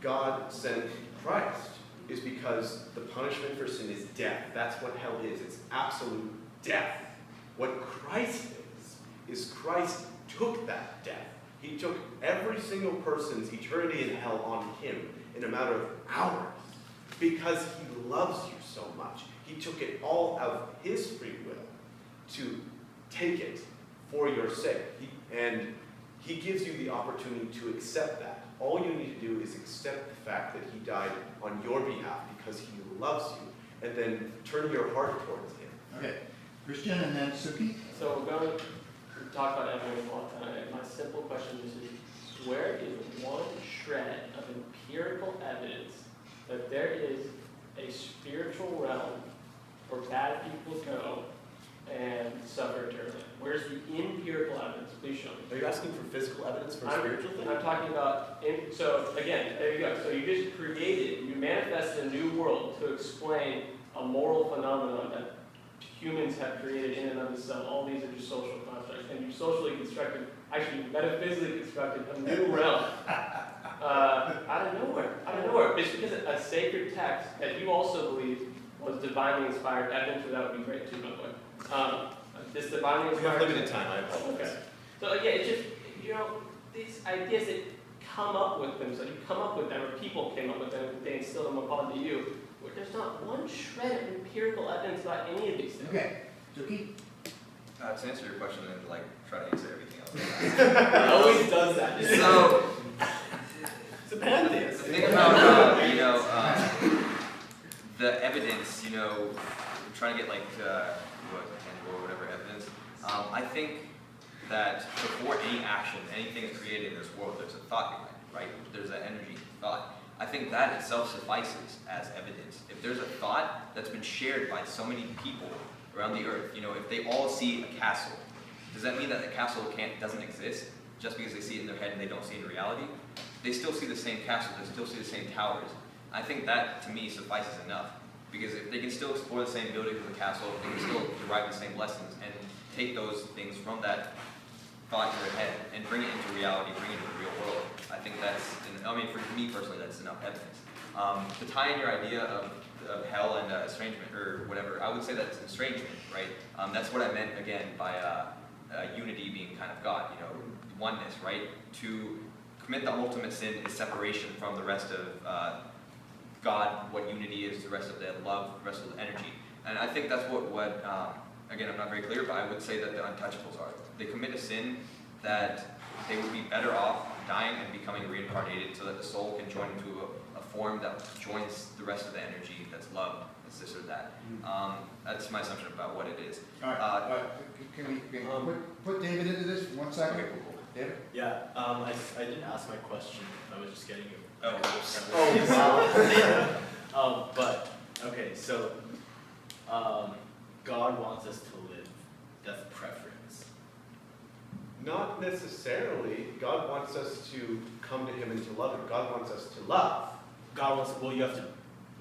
God sent Christ is because the punishment for sin is death. That's what hell is. It's absolute death. What Christ is Christ took that death. He took every single person's eternity in hell on Him in a matter of hours because He loves you so much. He took it all out of His free will to take it for your sake. And He gives you the opportunity to accept that. All you need to do is accept the fact that He died on your behalf because He loves you, and then turn your heart towards Him. Okay. Christian and then Suki. So we're going to talk about everything a long time. My simple question is, where is one shred of empirical evidence that there is a spiritual realm where bad people go and suffer eternally? Where's the empirical evidence? Please show me. Are you asking for physical evidence for a I'm- spiritual thing? I'm talking about, so again, there you go. So you just created, you manifested a new world to explain a moral phenomenon that humans have created in and of themselves. All these are just social constructs. And you socially constructed, actually metaphysically constructed a new realm. Out of nowhere. It's because a sacred text that you also believe was divinely inspired evidence, or that would be great too, by the way. This divinely We have inspired. limited time, I apologize. Okay. So yeah, it's just, these ideas that come up with them, so you come up with them, or people came up with them, they instill them upon you, where there's not one shred of empirical evidence about any of these things. Okay, Suki? To answer your question and like try to answer everything else. He always does that. So, It's a pantheist. the thing about, the evidence, trying to get like, tangible or whatever evidence, I think that before any action, anything is created in this world, there's a thought behind it, right? There's an energy thought. I think that itself suffices as evidence. If there's a thought that's been shared by so many people around the earth, if they all see a castle, does that mean that the castle doesn't exist just because they see it in their head and they don't see it in reality? They still see the same castle, they still see the same towers. I think that, to me, suffices enough. Because if they can still explore the same buildings of the castle, they can still derive the same lessons and take those things from that thought in their head and bring it into reality, bring it into the real world. I think that's, for me personally, that's enough evidence. To tie in your idea of hell and estrangement or whatever, I would say that's estrangement, right? That's what I meant, again, by unity being kind of God, oneness, right? To commit the ultimate sin is separation from the rest of God, what unity is, the rest of the love, the rest of the energy. And I think that's what again, I'm not very clear, but I would say that the untouchables are. They commit a sin that they would be better off dying and becoming reincarnated so that the soul can join into a form that joins the rest of the energy, that's love, that's this or that. That's my assumption about what it is. All right. Can we put David into this for 1 second? Okay, cool. David? Yeah, I didn't ask my question. I was just getting you. Oh, wow. But, okay, so, God wants us to live. That's preference. Not necessarily. God wants us to come to Him and to love Him. God wants us to love. God wants, well, you have to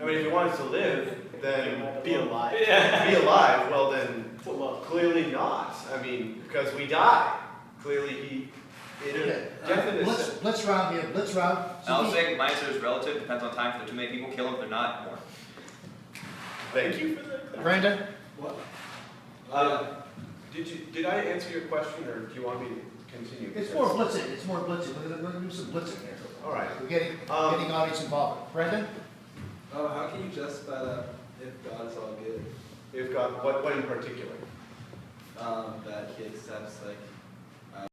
If He wants us to live, then be alive. be alive. Well, then Well, clearly not. Because we die. Clearly, He. Death in a sense. Let's round here. Let's round. I'll say my answer is relative, depends on time. If there are too many people, kill them. If they're not, more. Thank you for that. Brandon? What? Did I answer your question, or do you want me to continue? It's more blitzing. It's more blitzing. We're going to do some blitzing here. All right. We're getting audience involvement. Brandon? How can you justify that if God is all good? If God, what in particular? That He accepts like